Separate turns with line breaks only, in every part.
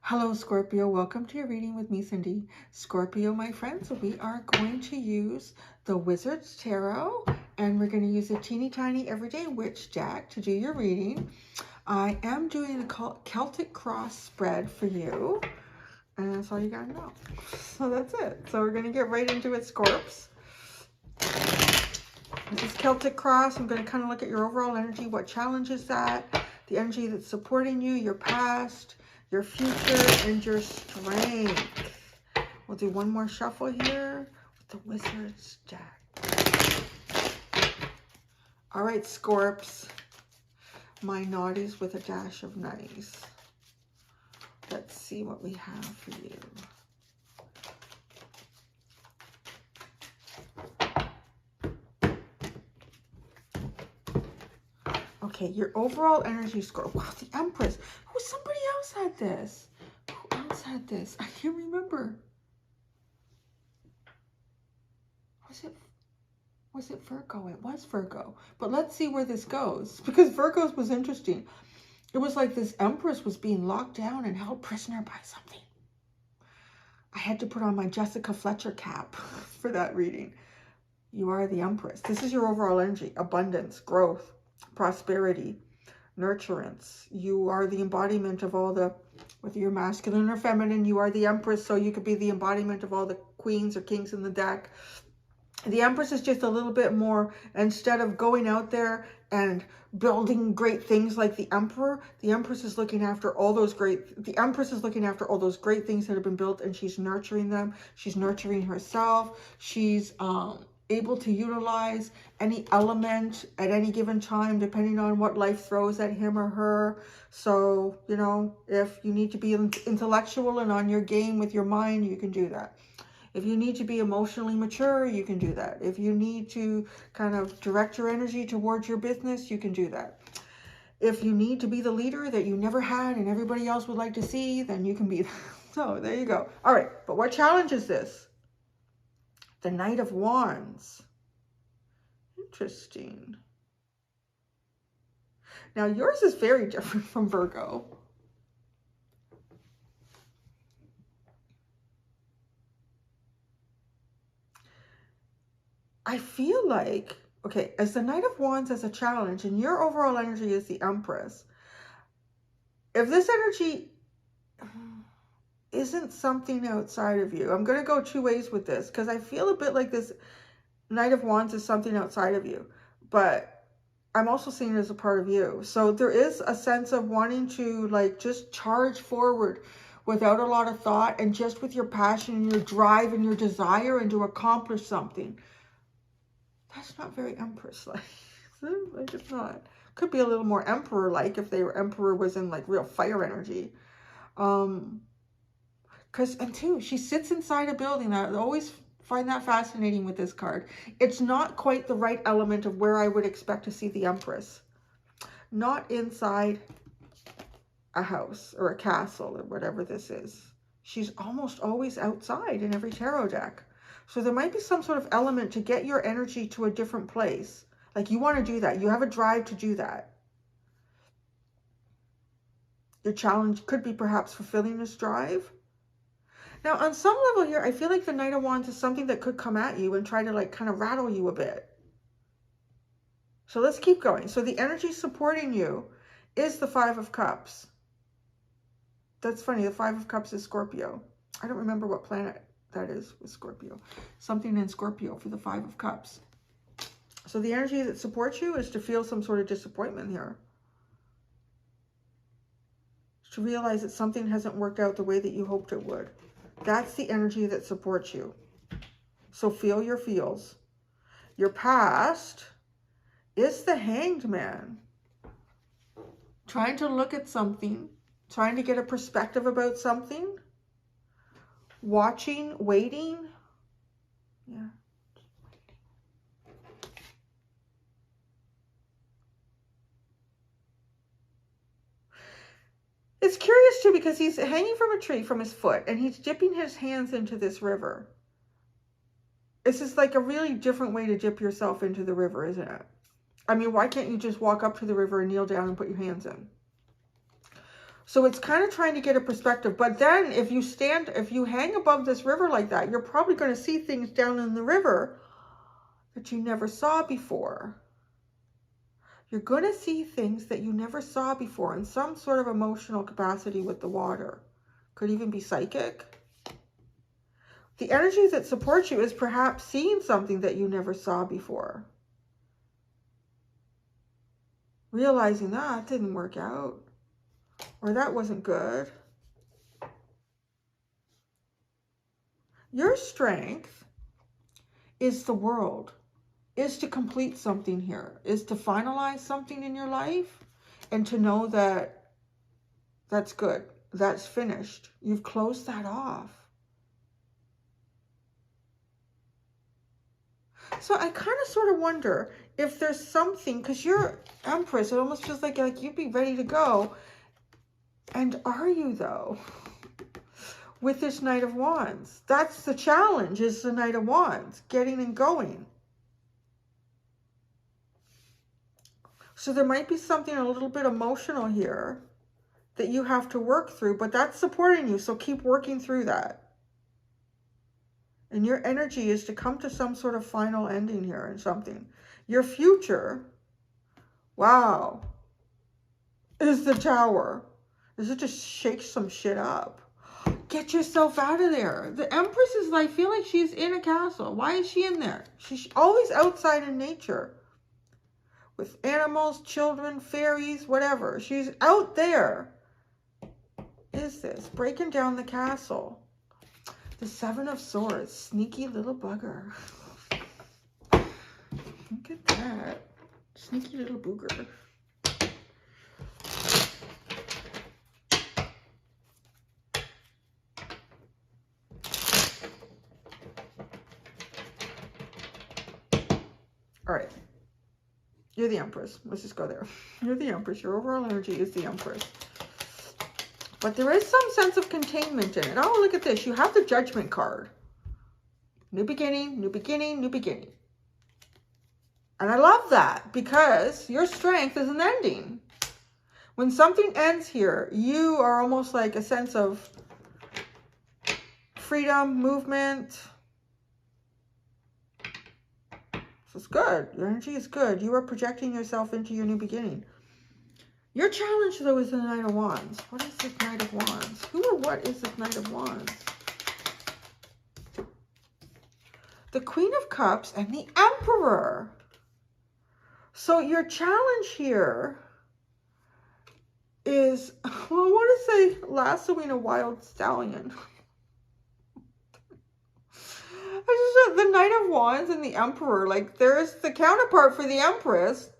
Hello, Scorpio. Welcome to your reading with me, Cindy. Scorpio, my friends, we are going to use the Wizard's Tarot, and we're going to use a teeny tiny everyday witch deck to do your reading. I am doing a Celtic cross spread for you, and that's all you got to know. So that's it. So we're going to get right into it, Scorps. This is Celtic cross. I'm going to kind of look at your overall energy. What challenges that? The energy that's supporting you, your past, your future, and your strength. We'll do one more shuffle here with the Wizard's deck. All right, Scorps. My naughties with a dash of nice. Let's see what we have for you. Okay, your overall energy score. Wow, the Empress. Oh, somebody else had this. Who else had this? I can't remember. Was it Virgo? It was Virgo. But let's see where this goes, because Virgo's was interesting. It was like this Empress was being locked down and held prisoner by something. I had to put on my Jessica Fletcher cap for that reading. You are the Empress. This is your overall energy. Abundance, growth, prosperity, nurturance. You are the embodiment of all the, whether you're masculine or feminine, you are the Empress, so you could be the embodiment of all the queens or kings in the deck. The Empress is just a little bit more, instead of going out there and building great things like the Emperor, the Empress is looking after all those the Empress is looking after all those great things that have been built, and she's nurturing them. She's nurturing herself. She's able to utilize any element at any given time, depending on what life throws at him or her. So, you know, if you need to be intellectual and on your game with your mind, you can do that. If you need to be emotionally mature, you can do that. If you need to kind of direct your energy towards your business, you can do that. If you need to be the leader that you never had and everybody else would like to see, then you can be that. So there you go. All right, but what challenge is this? The Knight of Wands. Interesting. Now yours is very different from Virgo. I feel like, okay, as the Knight of Wands as a challenge, and your overall energy is the Empress, if this energy isn't something outside of you, I'm going to go two ways with this, because I feel a bit like this Knight of Wands is something outside of you, but I'm also seeing it as a part of you. So there is a sense of wanting to like just charge forward without a lot of thought, and just with your passion and your drive and your desire, and to accomplish something. That's not very Empress-like. Like, it's not. Could be a little more Emperor-like if Emperor was in like real fire energy. And two, she sits inside a building. I always find that fascinating with this card. It's not quite the right element of where I would expect to see the Empress. Not inside a house or a castle or whatever this is. She's almost always outside in every tarot deck. So there might be some sort of element to get your energy to a different place. Like you want to do that. You have a drive to do that. Your challenge could be perhaps fulfilling this drive. Now, on some level here, I feel like the Knight of Wands is something that could come at you and try to like kind of rattle you a bit. So let's keep going. So the energy supporting you is the Five of Cups. That's funny. The Five of Cups is Scorpio. I don't remember what planet that is with Scorpio. Something in Scorpio for the Five of Cups. So the energy that supports you is to feel some sort of disappointment here. To realize that something hasn't worked out the way that you hoped it would. That's the energy that supports you. So feel your feels. Your past is the Hanged Man. Trying to look at something. Trying to get a perspective about something. Watching, waiting. Yeah. It's curious too, because he's hanging from a tree from his foot and he's dipping his hands into this river. This is like a really different way to dip yourself into the river, isn't it? I mean, why can't you just walk up to the river and kneel down and put your hands in? So it's kind of trying to get a perspective. But then if you hang above this river like that, you're probably going to see things down in the river that you never saw before. You're going to see things that you never saw before in some sort of emotional capacity with the water. Could even be psychic. The energy that supports you is perhaps seeing something that you never saw before. Realizing that didn't work out, or that wasn't good. Your strength is the world, is to complete something here, is to finalize something in your life, and to know that that's good, that's finished. You've closed that off. So I kind of sort of wonder if there's something, because you're Empress, it almost feels like you'd be ready to go. And are you though? With this Knight of Wands. That's the challenge, is the Knight of Wands, getting and going. So there might be something a little bit emotional here that you have to work through, but that's supporting you. So keep working through that. And your energy is to come to some sort of final ending here in something. Your future, wow, is the Tower. Is it just shake some shit up? Get yourself out of there. The Empress is like, I feel like she's in a castle. Why is she in there? She's always outside in nature. With animals, children, fairies, whatever. She's out there. Is this? Breaking down the castle. The Seven of Swords. Sneaky little bugger. Look at that. Sneaky little booger. All right. You're the Empress. Let's just go there. You're the Empress. Your overall energy is the Empress. But there is some sense of containment in it. Oh, look at this. You have the Judgment card. New beginning, new beginning, new beginning. And I love that because your strength is an ending. When something ends here, you are almost like a sense of freedom, movement. So it's good. Your energy is good. You are projecting yourself into your new beginning. Your challenge, though, is the Knight of Wands. What is this Knight of Wands? Who or what is this Knight of Wands? The Queen of Cups and the Emperor. So your challenge here is, well, I want to say lassoing a wild stallion. I just, the Knight of Wands and the Emperor, like there's the counterpart for the Empress,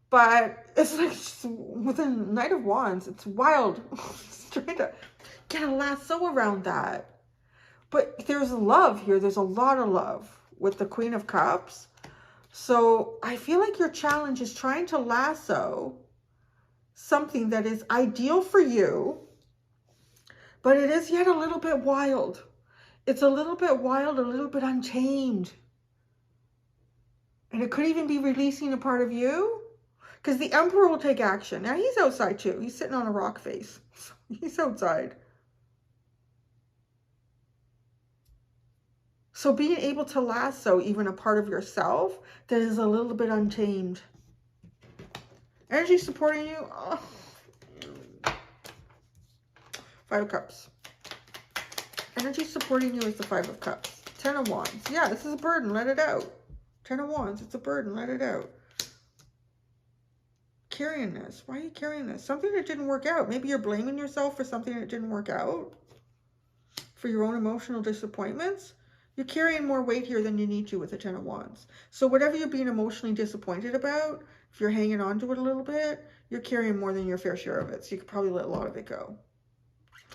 but it's like with the Knight of Wands, it's wild. It's trying to get a lasso around that. But there's love here. There's a lot of love with the Queen of Cups. So I feel like your challenge is trying to lasso something that is ideal for you, but it is yet a little bit wild. It's a little bit wild, a little bit untamed. And it could even be releasing a part of you. Because the Emperor will take action. Now, he's outside too. He's sitting on a rock face. He's outside. So being able to lasso even a part of yourself that is a little bit untamed. Energy supporting you. Oh. 5 of Cups. Energy supporting you is the 5 of Cups. 10 of Wands. Yeah, this is a burden. Let it out. 10 of Wands. It's a burden. Let it out. Carrying this. Why are you carrying this? Something that didn't work out. Maybe you're blaming yourself for something that didn't work out. For your own emotional disappointments. You're carrying more weight here than you need to with the 10 of Wands. So whatever you're being emotionally disappointed about, if you're hanging on to it a little bit, you're carrying more than your fair share of it. So you could probably let a lot of it go.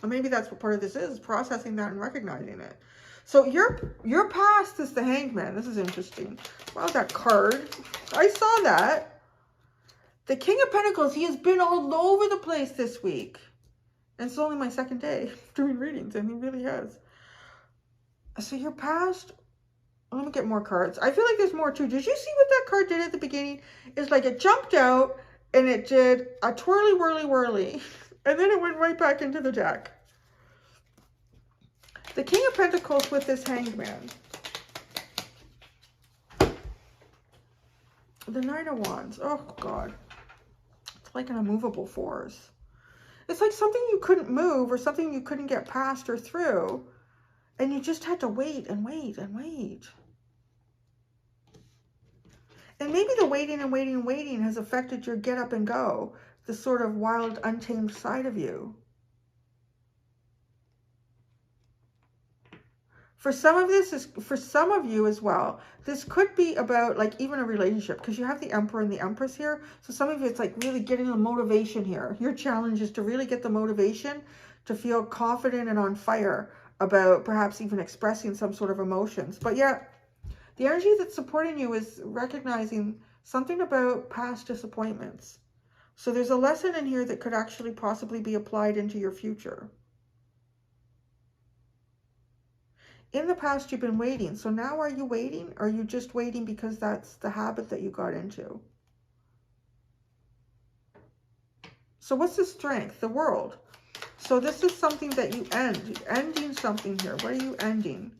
And maybe that's what part of this is, processing that and recognizing it. So your past is the Hangman. This is interesting. Wow, that card. I saw that. The King of Pentacles, he has been all over the place this week. And it's only my second day doing readings, and he really has. So your past, let me get more cards. I feel like there's more too. Did you see what that card did at the beginning? It's like it jumped out and it did a twirly whirly whirly. And then it went right back into the deck. The King of Pentacles with this Hanged Man. The Knight of Wands. Oh, God. It's like an immovable force. It's like something you couldn't move or something you couldn't get past or through. And you just had to wait and wait and wait. And maybe the waiting and waiting and waiting has affected your get up and go. The sort of wild, untamed side of you. For some of this is for some of you as well. This could be about like even a relationship, because you have the Emperor and the Empress here. So some of you, it's like really getting the motivation here. Your challenge is to really get the motivation to feel confident and on fire about perhaps even expressing some sort of emotions. But yeah, the energy that's supporting you is recognizing something about past disappointments. So there's a lesson in here that could actually possibly be applied into your future. In the past, you've been waiting. So now are you waiting? Or are you just waiting because that's the habit that you got into? So what's the strength? The World. So this is something that you end. You're ending something here. What are you ending?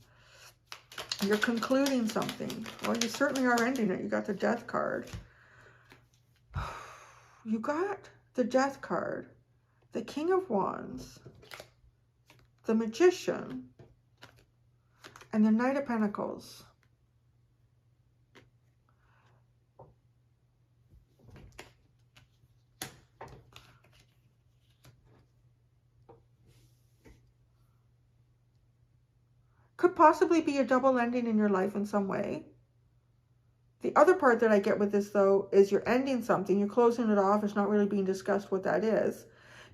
You're concluding something. Well, you certainly are ending it. You got the Death card. You got the Death card. The King of Wands. The Magician. And the Knight of Pentacles. Could possibly be a double ending in your life in some way. The other part that I get with this, though, is you're ending something. You're closing it off. It's not really being discussed what that is.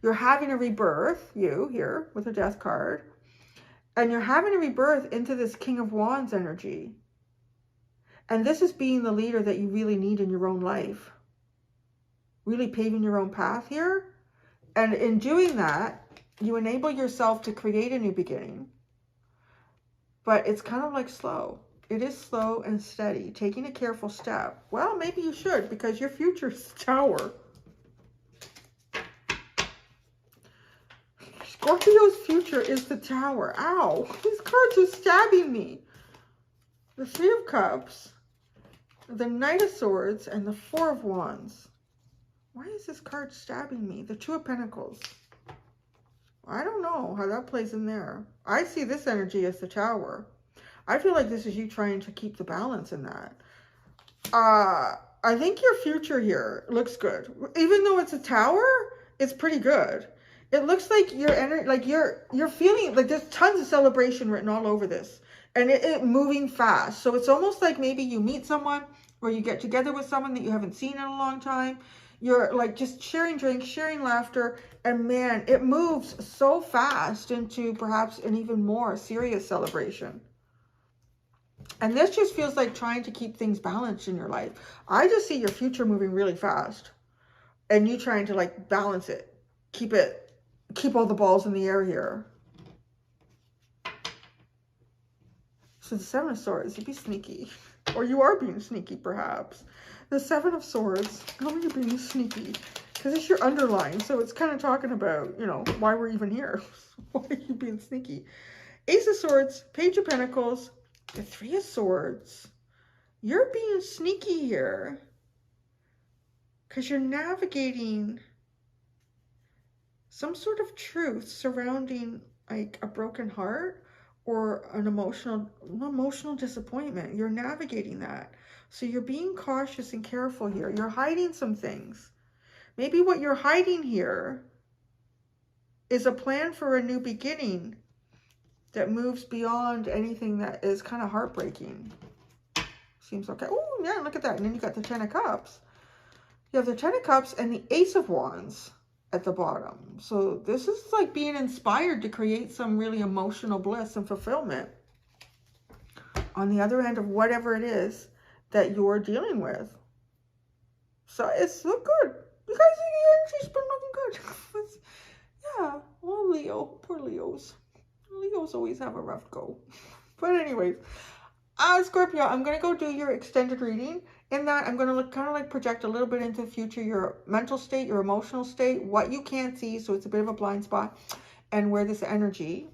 You're having a rebirth, you here, with a Death card. And you're having a rebirth into this King of Wands energy. And this is being the leader that you really need in your own life. Really paving your own path here. And in doing that, you enable yourself to create a new beginning. But it's kind of like slow. It is slow and steady, taking a careful step. Well, maybe you should, because your future's Tower. Scorpio's future is the Tower. Ow, these cards are stabbing me. The Three of Cups, the Knight of Swords, and the Four of Wands. Why is this card stabbing me? The Two of Pentacles. I don't know how that plays in there. I see this energy as the Tower. I feel like this is you trying to keep the balance in that. I think your future here looks good. Even though it's a Tower, it's pretty good. It looks like you're feeling like there's tons of celebration written all over this, and it moving fast. So it's almost like maybe you meet someone or you get together with someone that you haven't seen in a long time. You're like just sharing drinks, sharing laughter, and man, it moves so fast into perhaps an even more serious celebration. And this just feels like trying to keep things balanced in your life. I just see your future moving really fast, and you trying to like balance it, keep all the balls in the air here. So the Seven of Swords, you'd be sneaky. Or you are being sneaky, perhaps. The Seven of Swords, how are you being sneaky? Because it's your underline, so it's kind of talking about, you know, why we're even here. Why are you being sneaky? Ace of Swords, Page of Pentacles, the Three of Swords. You're being sneaky here. Because you're navigating some sort of truth surrounding like a broken heart or an emotional disappointment. You're navigating that. So you're being cautious and careful here. You're hiding some things. Maybe what you're hiding here is a plan for a new beginning that moves beyond anything that is kind of heartbreaking. Seems okay. Oh, yeah, look at that. And then you got the Ten of Cups. You have the Ten of Cups and the Ace of Wands at the bottom. So this is like being inspired to create some really emotional bliss and fulfillment on the other end of whatever it is that you're dealing with. So it's look good. You guys see the energy's been looking good. Yeah, well, Leo, poor Leos. Leos always have a rough go. But anyways, Scorpio, I'm going to go do your extended reading. in that, I'm going to kind of like project a little bit into the future, your mental state, your emotional state, what you can't see. So it's a bit of a blind spot, and where this energy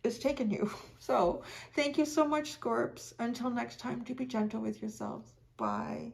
is taking you. So thank you so much, Scorps. Until next time, do be gentle with yourselves. Bye.